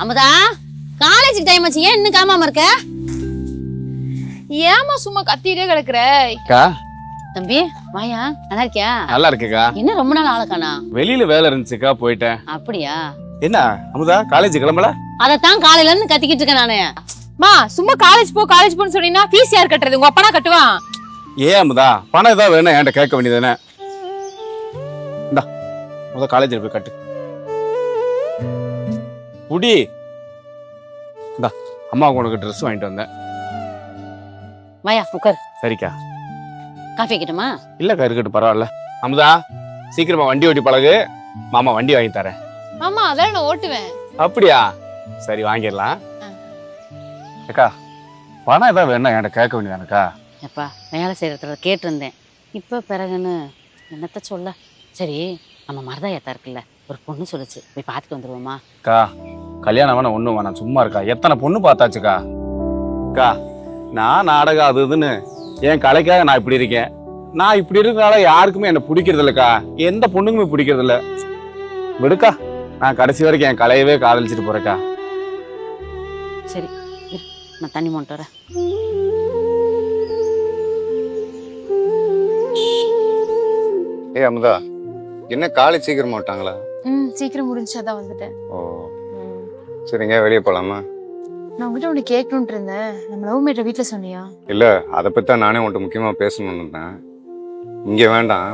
Amudha, college time ஆச்சு, ஏன் இன்னும் காமாம இருக்க? ஏமா சும்மா கத்திட்டே கிடக்குற? தம்பி வாயா, நல்லா இருக்கியா? நல்லா இருக்குக்கா. என்ன ரொம்ப நாள் ஆளக்கானா? வெளியில வேலை இருந்துச்சுக்கா, போயிட்டேன். அப்படியா? என்ன அமுதா, காலேஜ் கிளம்பல? அதத்தான் காலையில இருந்து கத்திக்கிட்டு இருக்கேன் நானு. மா சும்மா காலேஜ் போன்னு சொன்னீங்கன்னா ஃபீஸ் யார் கட்டுறது? உங்க அப்பனா கட்டுவான். ஏன் அமுதா, பணம் ஏதாவது வேணும் என்கிட்ட கேட்க வேண்டியதானே? இந்தா முத காலேஜில் போய் கட்டு. புடி. இந்தா அம்மாவுக்கு உனக்கு ட்ரெஸ் வாங்கிட்டு வந்தேன். வாயா உட்கார். சரிக்கா. காஃபி வைக்கட்டுமா? இல்லக்கா, இருக்கட்டும், பரவாயில்ல. அமுதா, சீக்கிரமா வண்டி ஓட்டி பழகு. மாமா வண்டி வாங்கி தரேன். ஆமா அதான் நான் ஓட்டுவேன். அப்படியா? சரி, வாங்கிடலாம். அக்கா, பணம் ஏதாவது வேணும் என்கிட்ட கேட்க வேண்டியதானக்கா? எப்பா வேலை செய்யறதுல கேட்டிருந்தேன். இப்ப பிறகுன்னு என்னத்த சொல்ல. சரி, நம்ம மருதாயத்தா இருக்குல்ல, ஒரு பொண்ணு சொல்லுச்சு, போய் பார்த்துட்டு வந்துருவோமா? அக்கா, கல்யாணம் வேணா ஒண்ணும் வேணாம், சும்மா இருக்கா. எத்தனை பொண்ணு பார்த்தாச்சுக்கா. அக்கா, நான் நாடகம் அது இதுன்னு என் கலைக்காக நான் இப்படி இருக்கேன். நான் இப்படி இருக்கிறனால யாருக்குமே என்ன பிடிக்கிறது இல்லக்கா. எந்த பொண்ணுக்குமே பிடிக்கிறது இல்ல. விடுக்கா, நான் கடைசி வரைக்கும் என் கலையவே காதலிச்சுட்டு போறேக்கா. சரி, நான் தண்ணி மோண்டு வரேன். அமுதா, என்ன காலேஜ் சீக்கிரமா விட்டாங்களா? சீக்கிரம் முடிஞ்சாதான் வந்துட்டேன். ஓ சரிங்க, வெளியே போலாமா? நான் உங்ககிட்ட ஒன்று கேட்கணுன்ட்டு இருந்தேன். நம்ம லவ் மேட்டர் வீட்டில் சொன்னியா? இல்ல, அதை பத்தி தான் நானே உன்கிட்ட முக்கியமா பேசணும்னு இருந்தேன். இங்க வேண்டாம்,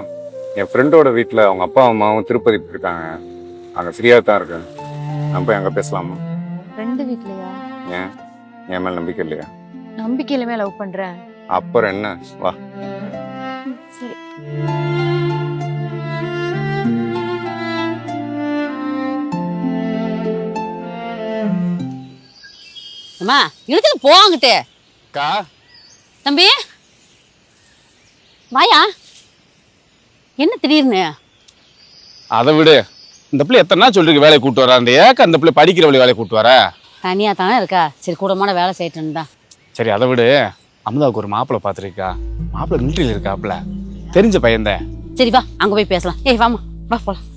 என் ஃப்ரெண்டோட வீட்டில் அவங்க அப்பா அம்மாவும் திருப்பதி போயிருக்காங்க. அங்க ஃப்ரீயா தான் இருக்கு. நம்ம போய் அங்க பேசலாமா? ஃப்ரெண்டு வீட்லையா? ஏன், என் மேல நம்பிக்கை இல்லையா? நம்பிக்கையிலுமே லவ் பண்றேன். அப்புறம் என்ன, வா. சரி. அம்மா இழுத்துட்டு போவாங்கிட்டு. அக்கா, தம்பி வாயா. என்ன திடீர்னு? அதை விடு. இந்த பிள்ளை எத்தனை நாள் சொல்லிருக்கு வேலையை கூட்டு வரா. அந்த ஏக்க அந்த பிள்ளை படிக்கிற வேலையை கூட்டு வர. தனியா தானே இருக்கா, சரி கூடமான வேலை செய்யட்டுன்னு தான். சரி, அதை விடு. அமுதாவுக்கு ஒரு மாப்பிள்ளை பார்த்துருக்கா. மாப்பிள்ளை மிலிட்டரியில் இருக்காப்புல, தெரிஞ்ச பையன்தான். சரி வா, அங்க போய் பேசலாம். ஏய் வாமா, வா போலாம்.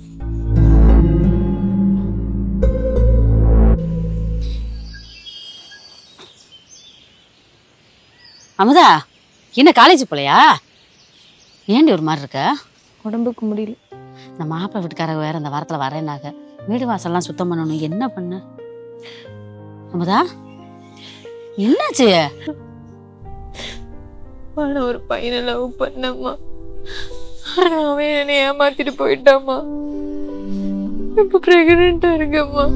அமுதா, என்ன காலேஜ் போலையா? ஏண்டி ஒரு மாதிரி இருக்க? உடம்புக்கு முடியல. இந்த மாப்பிள்ளை வீட்டுக்காரங்க வேற இந்த வாரத்துல வரேன்னாங்க. வீடு வாசல்லாம் சுத்தம் பண்ணணும். என்ன பண்ண அமுதா? என்னாச்சு? நான் ஒரு பையனை லவ் பண்ணம்மா. ஆனா அவன் என்னை ஏமாத்திட்டு போயிட்டாமா. இப்ப பிரெக்னெண்டா இருக்கம்மா.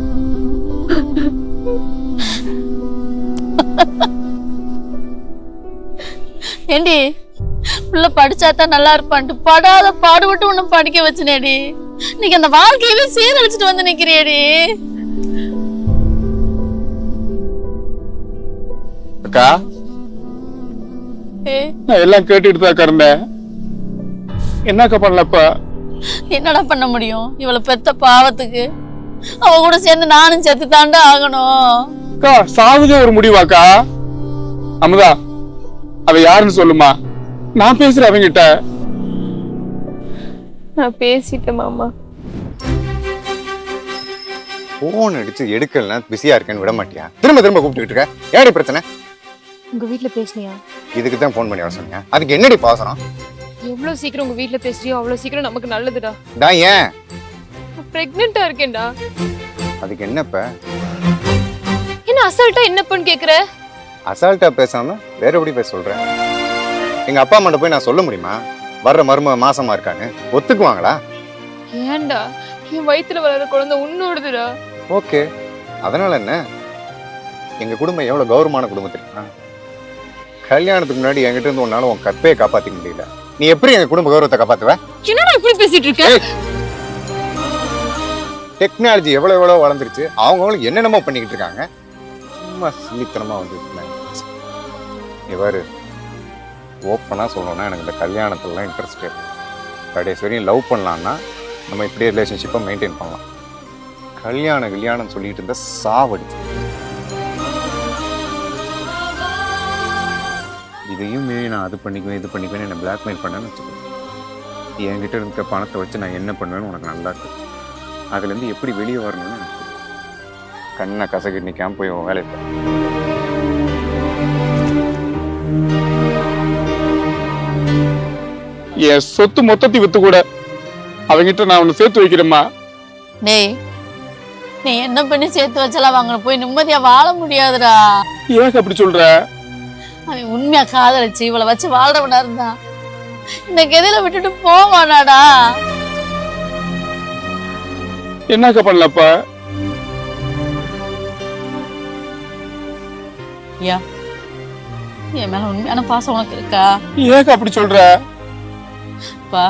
ஏண்டி, பிள்ளை படிச்சாதான் நல்லா இருப்பான்ட்டு படாத பாடுபட்டு உன்னை படிக்க வச்சுனேடி. நீங்க அந்த வாழ்க்கையவே சீரழிச்சிட்டு வந்து நிக்கிறியடி. அக்கா, நான் எல்லாம் கேட்டுட்டு தான் இருந்தேன். என்னக்கா பண்ணலப்பா? என்னடா பண்ண முடியும் இவளை பெத்த பாவத்துக்கு? அவ கூட சேர்ந்து நானும் செத்து தாண்டா ஆகணும். அக்கா, சாவுதே ஒரு முடிவாக்கா? அமுதா, அவ யாருன்னு சொல்லுமா, நான் பேசுறேன் அவங்கிட்ட. நான் பேசிட்டேன் மாமா. போன் அடிச்சு எடுக்கலன்னா பிஸியா இருக்கேன்னு விட மாட்டியா? திரும்ப திரும்ப கூப்பிட்டுக்கிட்டு இருக்க, ஏடி பிரச்சனை? உங்க வீட்ல பேசுனியா? இதுக்கு தான் போன் பண்ணி வர சொன்னியா? அதுக்கு என்னடி பாசனம்? எவ்வளவு சீக்கிரம் உங்க வீட்ல பேசுறியோ அவ்வளவு சீக்கிரம் நமக்கு நல்லதுடா. தான் ஏன் பிரெக்னெண்டா இருக்கேன்டா. அதுக்கு என்னப்ப? என்ன அசால்ட்டா என்னப்பன்னு கேக்குற? அசால்ட்டா பேசாம வேற எப்படி பேச சொல்ற? எங்க அப்பா அம்மாட்ட போய் நான் சொல்ல முடியுமா வர்ற மருமக மாசமா இருக்கான்னு? ஒத்துக்குவாங்களா? ஏன்டா, என் வயித்துல வளர குழந்தை உன்னோடுதுடா. ஓகே, அதனால என்ன? எங்க குடும்பம் எவ்வளவு கௌரவமான குடும்பம் தெரியுமா? கல்யாணத்துக்கு முன்னாடி என்கிட்ட இருந்து உன்னால உன் கற்பையை காப்பாத்திக்க முடியல. நீ எப்படி எங்க குடும்ப கௌரவத்தை காப்பாத்துவ? என்னடா இப்படி பேசிட்டு இருக்க? டெக்னாலஜி எவ்வளவு வளர்ந்துருச்சு, அவங்களும் என்னென்னமோ பண்ணிக்கிட்டு இருக்காங்க. சும்மா சில்லித்தனமா வந்து இவரு ஓப்பனா சொல்லணும்னா எனக்கு இந்த கல்யாணத்துலலாம் இன்ட்ரெஸ்ட் இருக்கு. கடைசி வரையும் லவ் பண்ணலான்னா நம்ம இப்படியே ரிலேஷன்ஷிப்பை மெயின்டைன் பண்ணலாம். கல்யாணம் சொல்லிட்டு இருந்த சாவடிச்சு இதையும் மீறி நான் அது பண்ணிக்குவேன் இது பண்ணிக்குவேன் என்ன பிளாக்மெயில் பண்ணேன்னு வச்சுக்கோ, என்கிட்ட இருக்க பணத்தை வச்சு நான் என்ன பண்ணுவேன்னு உனக்கு நல்லா தெரியும். அதுலேருந்து எப்படி வெளியே வரணும்னு எனக்கு தெரியும். கண்ணை கசக்கி நிற்காம போய் உன் வேலையை பாரு. என் சொத்து மொத்தத்தை வித்து கூட அவங்கிட்ட நான் உன்னை சேர்த்து வைக்கிறேம்மா. டேய் நீ என்ன பண்ணி சேர்த்து வச்சலாம் வாங்க போய் நிம்மதியா வாழ முடியாதுடா. ஏன் அப்படி சொல்ற? அவன் உண்மையா காதலிச்சு இவளை வச்சு வாழ்றவனா இருந்தா இந்த கெதில விட்டுட்டு போவானாடா. என்னக்கா பண்ணலப்பா? ஐயா என் மேல உண்மையான பாசம் உனக்கு இருக்கா? ஏன் அப்படி சொல்ற? பா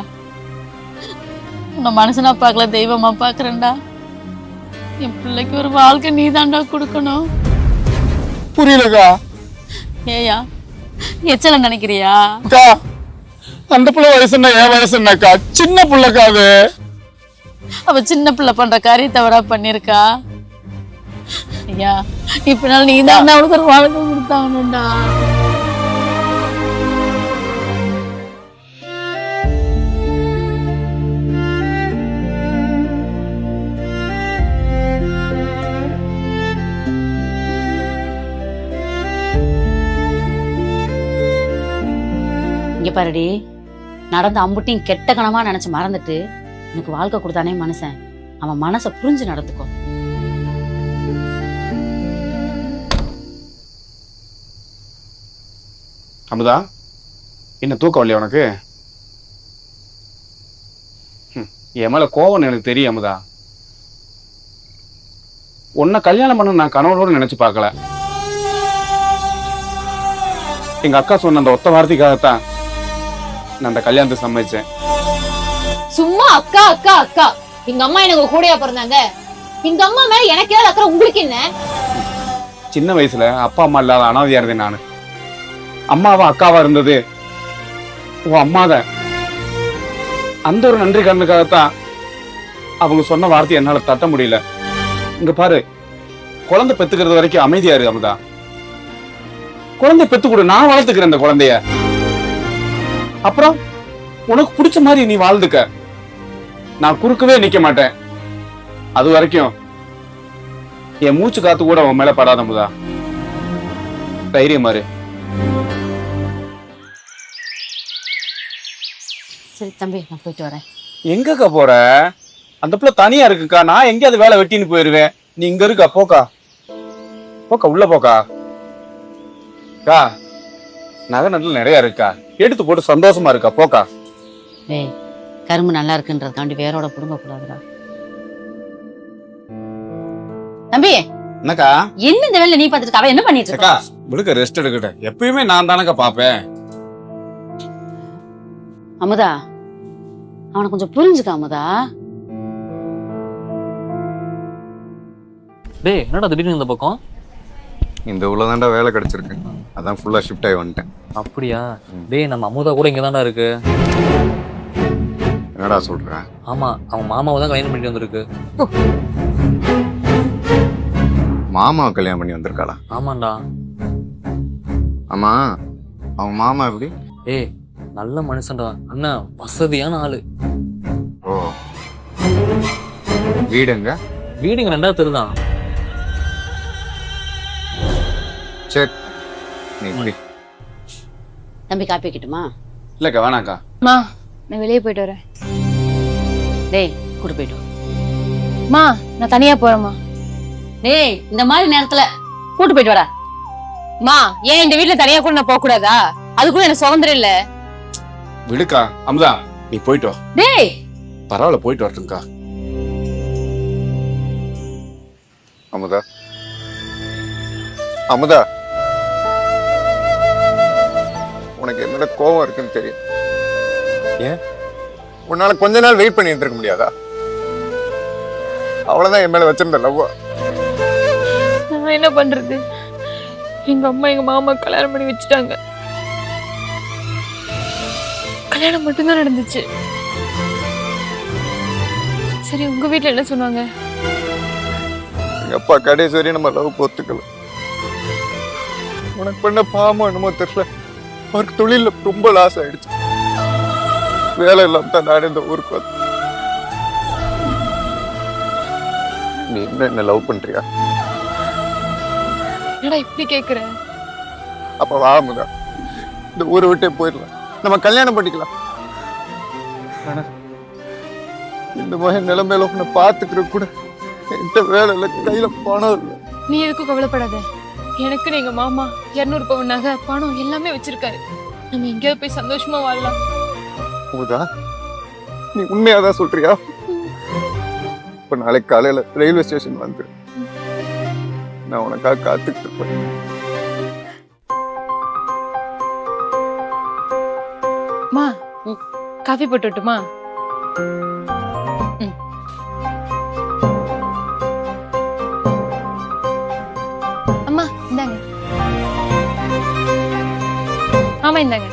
உன்னை மனுஷனா பார்க்கல தெய்வமா பாக்குறேன்டா. என் பிள்ளைக்கு ஒரு வாழ்க்கை நீதான்டா கொடுக்கணும். புரியலக்கா. ஏயா எச்சல நினைக்கிறியா? அக்கா அந்த பிள்ளை வயசு என்ன என் வயசு என்னக்கா? சின்ன பிள்ளைக்கா அது. அவ சின்ன பிள்ளை பண்ற காரியத்தை தவறா பண்ணிருக்கா. ஐயா இப்பனால நீ தான் அவளுக்கு ஒரு வாழ்க்கை கொடுத்தாங்கடா. இங்க பாருடி, நடந்த அம்புட்டையும் கெட்ட கனமா நினைச்சு மறந்துட்டு எனக்கு வாழ்க்கை கொடுத்தானே மனுஷன், அவன் மனசை புரிஞ்சு நடந்துக்கோ. அமுதா என்ன தூக்கம் இல்லையா உனக்கு? என் மேல கோவம் எனக்கு தெரியும் அமுதா. உன்னை கல்யாணம் பண்ண நான் கனவோடு நினைச்சு பார்க்கல. எங்க அக்கா சொன்ன அந்த ஒத்த வார்த்தைக்காகத்தான் நான் அந்த கல்யாணத்தை சம்மதிச்சேன். சும்மா அக்கா அக்கா அக்கா, எங்க அம்மா எனக்கு கூடயா பிறந்தாங்க? எங்க அம்மா மேல எனக்கு ஏதாவது அக்கறை உங்களுக்கு என்ன? சின்ன வயசுல அப்பா அம்மா இல்லாத அனாதையா இருந்தேன் நானு. அம்மாவா அக்காவா இருந்தது உன் அம்மாதான். அந்த ஒரு நன்றி கண்ணுக்காகத்தான் அவங்க சொன்ன வார்த்தையை என்னால தட்ட முடியல. இங்க பாரு, குழந்தை பெத்துக்கிறது வரைக்கும் அமைதியா இரு அமுதா. குழந்தை பெத்து கொடு, நான் வளர்த்துக்கிறேன் இந்த குழந்தைய. அப்புறம் உனக்கு பிடிச்ச மாதிரி நீ வாழ்ந்துக்க, நான் குறுக்கவே நிக்க மாட்டேன். அது வரைக்கும் என் மூச்சு காத்து கூட உன் மேல படாத அமுதா. தைரியமா இரு. சரி தம்பி, நான் போயிட்டு வரேன். எங்கக்கா போற? அந்த பிள்ளை தனியா இருக்குக்கா. நான் எங்கேயாவது வேலை வெட்டின்னு போயிருவேன். நீ இங்க இருக்கா? போக்கா போக்கா, உள்ள போக்கா. அக்கா நகை நட்டில் நிறைய இருக்கா, எடுத்து போட்டு சந்தோஷமா இருக்கா. போக்கா. ஏய், கரும்பு நல்லா இருக்குன்றதுக்காண்டி வேரோட புடுங்க கூடாதுடா தம்பி. என்னக்கா? என்ன இந்த வேலை நீ பார்த்துட்டு அவ என்ன பண்ணிட்டு இருக்கா? விடுக்க, ரெஸ்ட் எடுக்கட்ட. எப்பயுமே நான் தானக்கா பாப்பேன். அமுதா, அவனை கொஞ்சம் புரிஞ்சுக்க அமுதா. டேய் என்னடா திடீர்னு இந்த பக்கம்? இந்த உள்ளதாண்டா வேலை கிடைச்சிருக்கு, அதான் ஃபுல்லா ஷிஃப்ட் ஆகி வந்துட்டேன். அப்படியா? டேய் நம்ம அமுதா கூட இங்க தான்டா இருக்கு. என்னடா சொல்ற? ஆமா, அவன் மாமாவை தான் கல்யாணம் பண்ணிட்டு வந்திருக்கு. மாமாவை கல்யாணம் பண்ணி வந்திருக்காளா? ஆமாண்டா. ஆமா, அவன் மாமா எப்படி? ஏய் நல்ல மனுஷன்டா, அண்ணா வசதியான ஆளு. ஓ, வீடுங்க? வீடுங்க 2வது தெரு தான். சரி, நீ இப்படி தம்பி காப்பி வைக்கட்டுமா? இல்லக்கா வேணாக்கா. மா நான் வெளியே போயிட்டு வரேன். டேய் கூட்டு போயிட்டு வா. மா நான் தனியா போறேம்மா. டேய் இந்த மாதிரி நேரத்துல கூட்டு போயிட்டு வாடா. மா ஏன் இந்த வீட்டுல தனியா கூட நான் போக கூடாதா? அது கூட எனக்கு சுதந்திரம் இல்ல. விடுக்கா அமுதா, நீ போயிட்டு வா. டேய் பரவாயில்ல, போயிட்டு வரட்டும்க்கா. அமுதா, அமுதா, உனக்கு என்ன கோவம் இருக்குன்னு தெரியும். ஏன்? உன்னால கொஞ்ச நாள் வெயிட் பண்ணிட்டு இருக்க முடியாதா? அவ்வளவுதான் என் மேல வச்சிருந்த லவ். நான் என்ன பண்றது? எங்க அம்மா எங்க மாமா கல்யாணம் பண்ணி வச்சுட்டாங்க. கல்யாணம் மட்டும்தான் நடந்துச்சு. சரி, உங்க வீட்டுல என்ன சொன்னாங்க? எங்க அப்பா கடைசி வரையும் நம்ம லவ் பொத்துக்கல. உனக்கு பண்ண பாவமோ என்னமோ தெரியல, அவருக்கு தொழில ரொம்ப லாஸ் ஆயிடுச்சு. வேலை இல்லாம தான் நான் இந்த ஊருக்கு வந்தேன். நீ என்ன லவ் பண்றியா? என்னடா இப்படி கேக்குற? அப்ப வா அமுதா, இந்த ஊரை விட்டே போயிடலாம், நம்ம கல்யாணம் பண்ணிக்கலாம். ஆனா இந்த மாதிரி நிலைமையில உன்னை பாத்துக்கிற கூட என்கிட்ட வேலை இல்லை, கையில பணம் இல்லை. நீ எதுக்கும் கவலைப்படாத. எனக்கு எங்க மாமா 200 பவுன் நகை பணம் எல்லாமே வச்சிருக்காரு. நம்ம எங்கேயாவது போய் சந்தோஷமா வாழலாம். அமுதா, நீ உண்மையாதான் சொல்றியா? இப்ப நாளைக்கு காலையில ரயில்வே ஸ்டேஷன் வந்துரு, நான் உனக்காக காத்துக்கிட்டு இருப்பேன். மா காஃபி போட்டு விட்டுமா? அம்மா இந்தாங்க. ஆமா இந்தாங்க.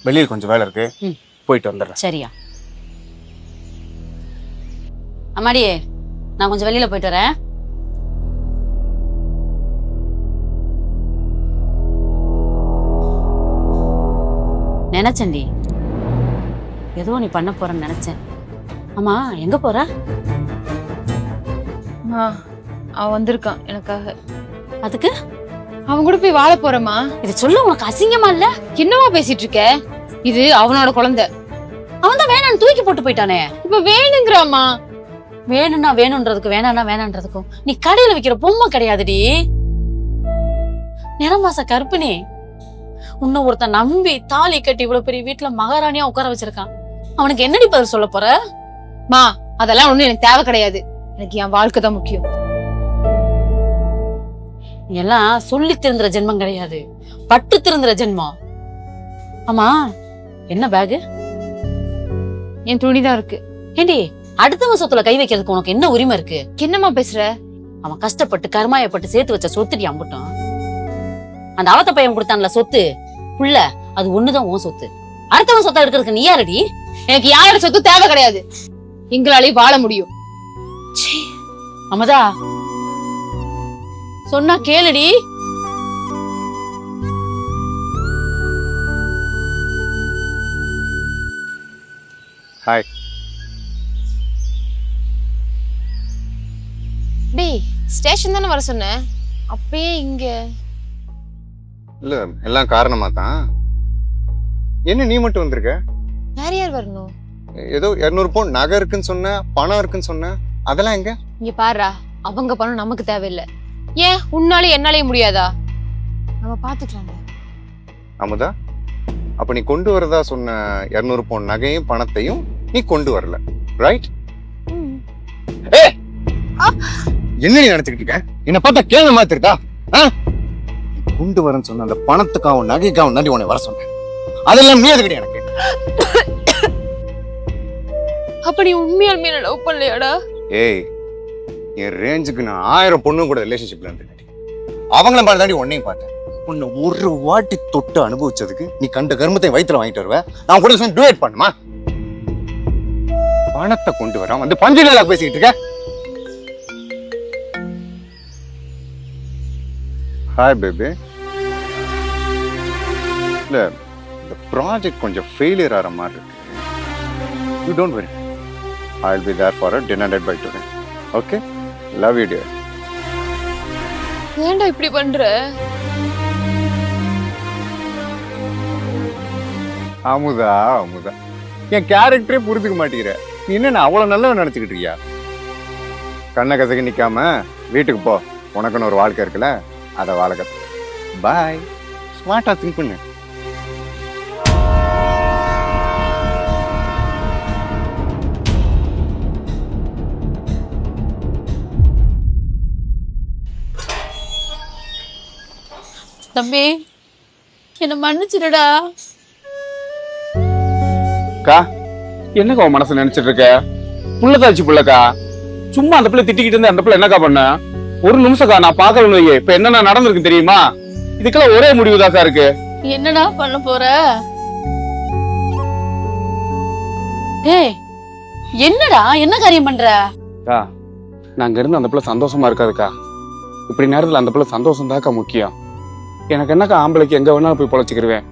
வெளியில் கொஞ்சம் வேலை இருக்கு, ம். போயிட்டு வந்துடுறேன். சரியா? அம்மாடி, நான் கொஞ்சம் வெளியில போயிட்டு வரேன். நினைச்சேன்டி, ஏதோ நீ பண்ண போறன்னு நினைச்சேன். ஆமா, எங்க போற? அவன் வந்திருக்கான் எனக்காக. அதுக்கு அவன் கூட போய் வாழ போறேம்மா. இது சொல்ல உனக்கு அசிங்கமா இல்ல? என்னமா பேசிட்டு இருக்க? இது அவனோட குழந்தை. அவன் தான் வேணான்னு தூக்கி போட்டு போயிட்டானே. இப்ப வேணுங்கிறாமா. வேணும்னா வேணும்ன்றதுக்கும் வேணான்னா வேணான்றதுக்கும் நீ கடையில விக்கிற பொம்மை கிடையாதுடி. நிறமாச கற்பிணி. உன்ன ஒருத்தன் நம்பி தாலி கட்டி இவ்வளவு பெரிய வீட்டுல மகாராணியா உட்கார வச்சிருக்கான். அவனுக்கு என்னடி பதில் சொல்ல போற? மா அதெல்லாம் ஒண்ணும் எனக்கு தேவை கிடையாது. எனக்கு என் வாழ்க்கை தான் முக்கியம். நீ எல்லாம் சொல்லி திருந்துற ஜென்மம் கிடையாது, பட்டு திருந்துற ஜென்மம். ஆமா, என்ன பேகு? என் துணிதான் இருக்கு. ஏண்டி, அடுத்தவன் சொத்துல கை வைக்கிறதுக்கு உனக்கு என்ன உரிமை இருக்கு? என்னம்மா பேசுற? அவன் கஷ்டப்பட்டு கருமாயப்பட்டு சேர்த்து வச்ச சொத்துடி அம்பட்டும். அந்த அவத்த பையன் கொடுத்தான்ல சொத்து புள்ள, அது ஒண்ணுதான் உன் சொத்து. அடுத்தவன் சொத்தை எடுக்கிறதுக்கு நீ யாரடி? எனக்கு யாரோட சொத்து தேவை கிடையாது. எங்களாலேயும் வாழ முடியும். அமதா, சொன்னா கேளுடி. ஹாய். டேய், ஸ்டேஷன் தானே வர சொன்ன, அப்பயே இங்க? இல்ல, எல்லாம் காரணமா தான். என்ன நீ மட்டும் வந்திருக்க? வேற யார் வரணும்? ஏதோ 200 பவுன் நகை இருக்குன்னு சொன்ன, பணம் இருக்குன்னு சொன்ன, அதெல்லாம் எங்க? இங்க பாருடா, அவங்க பணம் நமக்கு தேவையில்லை. ஏன் உன்னாலே என்னாலே முடியாதா? நம்ம பாத்துக்கலாம். அமுதா, அப்ப நீ கொண்டு வரதா சொன்ன 200 பவுன் நகையும் பணத்தையும் நீ கொண்டு வரல, ரைட்? என்ன நீ நினைச்சுக்கிட்டு இருக்க? என்ன பார்த்தா கேள்வி மாத்திருக்கா? கொண்டு வரேன்னு சொன்ன அந்த பணத்துக்காகவும் நகைக்காகவும் தாண்டி உன்னை வர சொன்னேன். அதெல்லாம் நீ எதுக்கிட்ட எனக்கு? அப்ப நீ உண்மையாலுமே என்ன லவ் பண்ணலையாடா? ஏய், என் ரேஞ்சுக்கு நான் 1000 பொண்ணு கூட ரிலேஷன்ஷிப்ல இருந்தேன். அவங்கள மாதிரி தாண்டி உன்னையும் பார்த்தேன். உன்னை ஒரு வாட்டி தொட்டு அனுபவிச்சதுக்கு நீ கண்ட கர்மத்தை வயிற்றுல வாங்கிட்டு வருவேன். நான் கூட சொல்லி டுவேட் பண்ணுமா? பணத்தை கொண்டு வராம வந்து பஞ்சுல பேசிக்கிட்டு இருக்க. Hi baby. இல்ல, இந்த ப்ராஜெக்ட் கொஞ்சம் ஃபெயிலியர் ஆகிற மாதிரி இருக்கு. You don't worry, I will be there for a dinner date by today. Okay, love you dear. ஏன்டா இப்படி பண்ற? அமுதா, அமுதா, என் கேரக்டரே புரிஞ்சுக்க மாட்டேங்கிற. நீ என்ன நான் அவ்வளவு நல்லவன் நினைச்சுக்கிட்டு இருக்கியா? கண்ணை கசக்கி நிக்காம வீட்டுக்கு போ. உனக்குன்னு ஒரு வாழ்க்கை இருக்குல்ல, அதை வாழ கத்து. பாய். ஸ்மார்ட்டா திங்க் பண்ணு. தம்பி, என்ன மன்னிச்சிடுடா. அக்கா, என்னக்கா உன் மனசு நினைச்சிட்டு இருக்க? புள்ளதாச்சு புள்ளக்கா, சும்மா அந்த பிள்ளை திட்டிக்கிட்டு இருந்த அந்த பிள்ளை என்னக்கா பண்ண? ஒரு நிமிஷம்க்கா, நான் பாக்கணும். இப்ப என்னென்ன நடந்திருக்கு தெரியுமா? இதுக்கெல்லாம் ஒரே முடிவுதாக்கா இருக்கு. என்னடா பண்ண போற? டேய், என்னடா என்ன காரியம் பண்ற? அக்கா, நான் அங்க இருந்து அந்த பிள்ளை சந்தோஷமா இருக்காதுக்கா. இப்படி நேரத்துல அந்த பிள்ளை சந்தோஷம் தாக்கா முக்கியம். எனக்கு என்னக்கா ஆம்பளைக்கு எங்க வேணாலும் போய் பொழைச்சிக்கிருவேன்.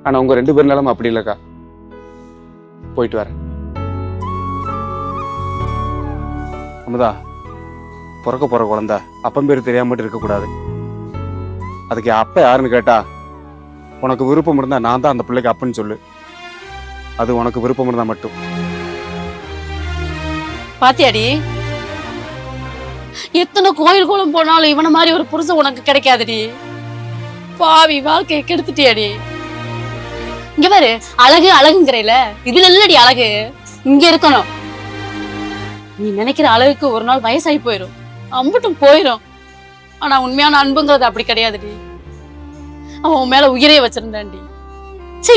ஆனா உங்க 2 பேர் நிலைமை அப்படி இல்லக்கா. போயிட்டு வரேன். அமுதா, பிறக்க போற குழந்தை அப்பன் பேர் தெரியாம மட்டும் இருக்கக்கூடாது. அதுக்கு அப்ப யாருன்னு கேட்டா, உனக்கு விருப்பம் இருந்தா நான் தான் அந்த பிள்ளைக்கு அப்பன்னு சொல்லு. அது உனக்கு விருப்பம் இருந்தா மட்டும். பாத்தியாடி, எத்தனை கோயில் கோலம் போனாலும் இவன மாதிரி ஒரு புருஷன் உனக்கு கிடைக்காதுடி. பாவி, வாழ்க்கையை கெடுத்துட்டியாடி. இங்க பாரு, அழகு அழகுங்கிறல, இதுல இல்லடி அழகு, இங்க இருக்கணும். நீ நினைக்கிற அழகுக்கு ஒரு நாள் வயசாகி போயிடும், அம்பட்டும் போயிடும். ஆனா உண்மையான அன்புங்கிறது அப்படி கிடையாதுடி. அவன் உன் மேல உயிரே வச்சிருந்தான்டி. சீ.